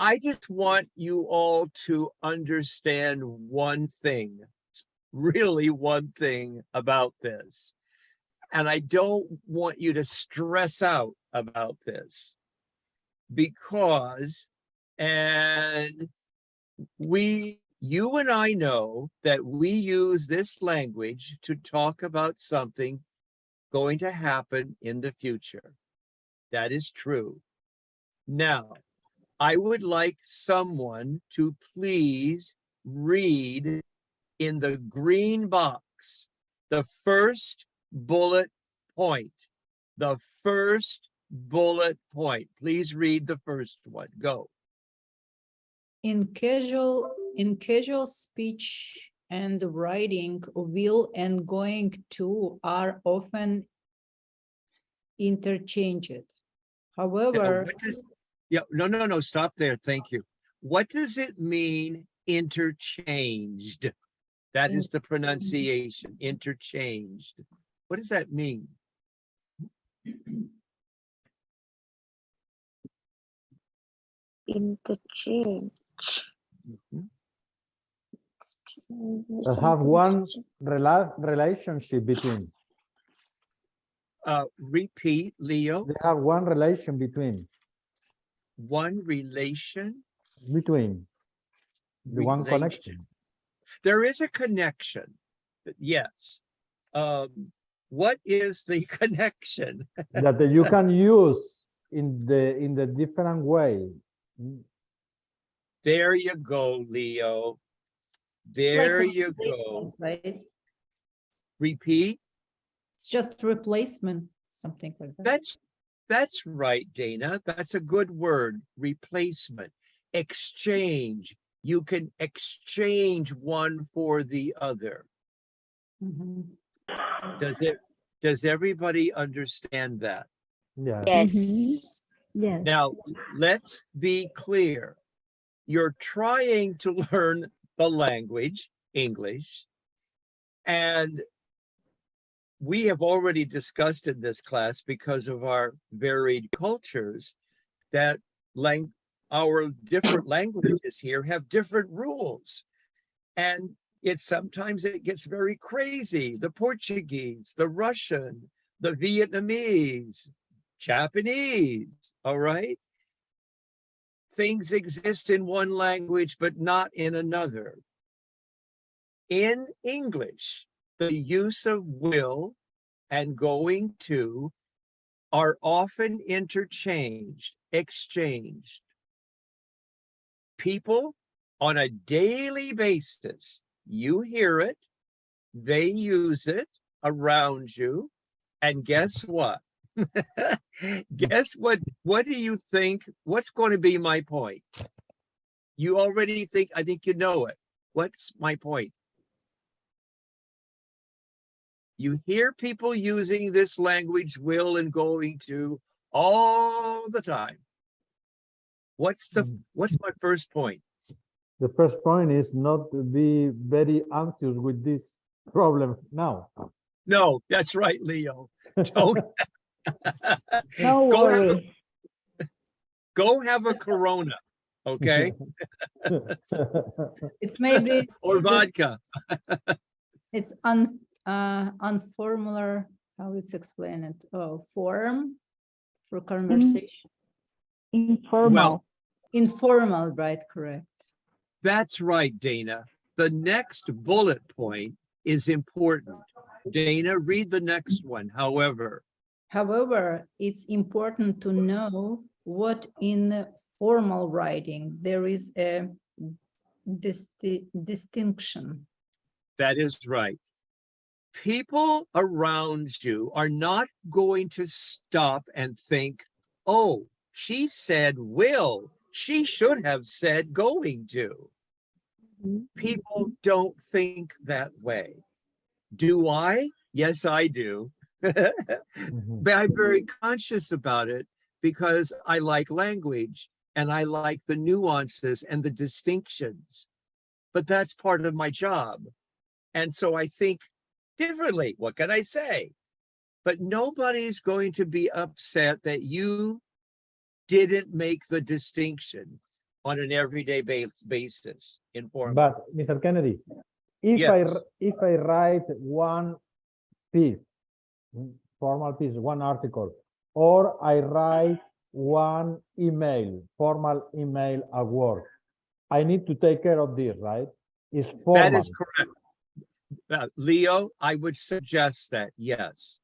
I just want you all to understand one thing, really one thing about this. And I don't want you to stress out about this because, and you and I know that we use this language to talk about something going to happen in the future. That is true. Now, I would like someone to please read in the green box the first bullet point. The first bullet point. Please read the first one. Go. In casual speech and writing, will and going to are often interchanged. However, No, stop there. Thank you. What does it mean, interchanged? That is the pronunciation, interchanged. What does that mean? Interchange. Have one relationship between. Repeat, Leo. They have one relation between. One relation? Between. The one connection. There is a connection, yes. What is the connection? That you can use in the different way. There you go, Leo. There you go. Right? Repeat. It's just replacement, something like that. That's right, Dana. That's a good word. Replacement. Exchange. You can exchange one for the other. Mhm. Does everybody understand that? Yeah. Yes. Yes. Now, let's be clear. You're trying to learn the language, English, and we have already discussed in this class, because of our varied cultures, that our different languages here have different rules. And sometimes it gets very crazy. The Portuguese, the Russian, the Vietnamese, Japanese, all right? Things exist in one language, but not in another. In English, the use of will and going to are often interchanged, exchanged. People on a daily basis, you hear it, they use it around you, and guess what? Guess what? What do you think? What's going to be my point? You already think, I think you know it. What's my point? You hear people using this language, will and going to, all the time. What's my first point? The first point is not to be very anxious with this problem now. No, that's right, Leo. Don't. No worry. Go have a Corona, okay? It's maybe Or vodka. it's unformular, how it's explained it. Oh, form for conversation. Informal. Well, Informal, right? Correct. that's right, Dana. The next bullet point is important. Dana, read the next one. However, It's important to know what in formal writing there is a distinction. that is right. People around you are not going to stop and think, oh, she said will. She should have said going to. People don't think that way. Do I? Yes, I do. But I'm very conscious about it because I like language and I like the nuances and the distinctions. But that's part of my job. And so I think differently. What can I say? But nobody's going to be upset that you didn't make the distinction. on an everyday basis, informal. But Mr. Kennedy, if Yes. if I write one piece, formal piece, one article, or I write one email, formal email at work, I need to take care of this, right? It's formal. That is correct. Leo, I would suggest that, yes.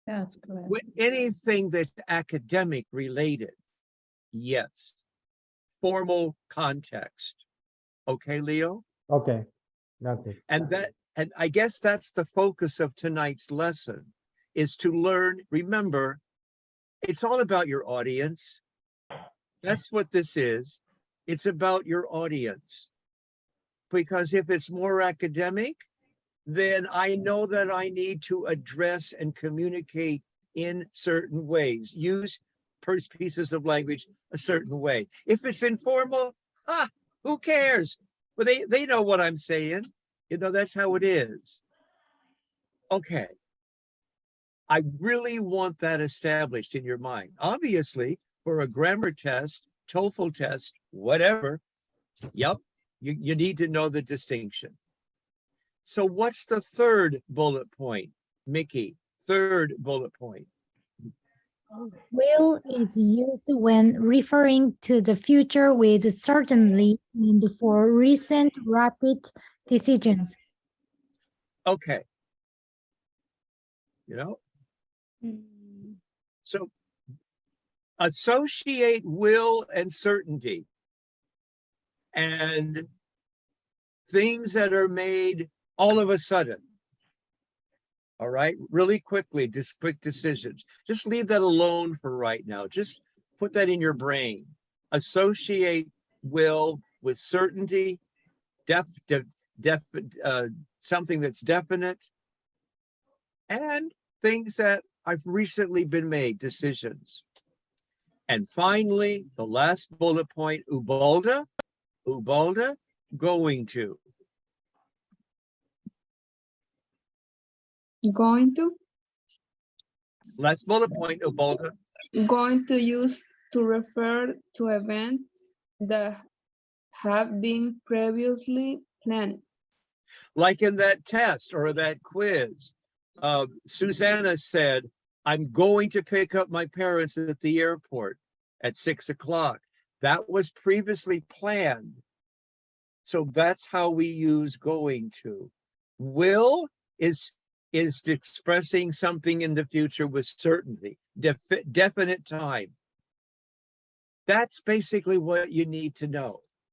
That's correct. With anything that's academic related, yes. Formal context. Okay, Leo? Okay, that's it. And I guess that's the focus of tonight's lesson, is to learn, remember, it's all about your audience. That's what this is. It's about your audience. Because if it's more academic, then I know that I need to address and communicate in certain ways, use pieces of language a certain way. If it's informal, who cares? Well, they know what I'm saying. You know, that's how it is. Okay. I really want that established in your mind. Obviously, for a grammar test, TOEFL test, whatever, yep, you need to know the distinction. So what's the third bullet point, Mickey? Third bullet point. Will is used when referring to the future with certainty and for recent rapid decisions. Okay. You know, Mm. so associate will and certainty and things that are made all of a sudden. All right, really quickly, just quick decisions. Just leave that alone for right now. Just put that in your brain. Associate will with certainty, something that's definite, and things that have recently been made, decisions. And finally, the last bullet point, Ubalda, going to. Going to? Last bullet point, Ubalda. Going to use to refer to events that have been previously planned. Like in that test or that quiz, Susanna said, I'm going to pick up my parents at the airport at 6 o'clock. That was previously planned. So that's how we use going to. Will is expressing something in the future with certainty, definite time. That's basically what you need to know.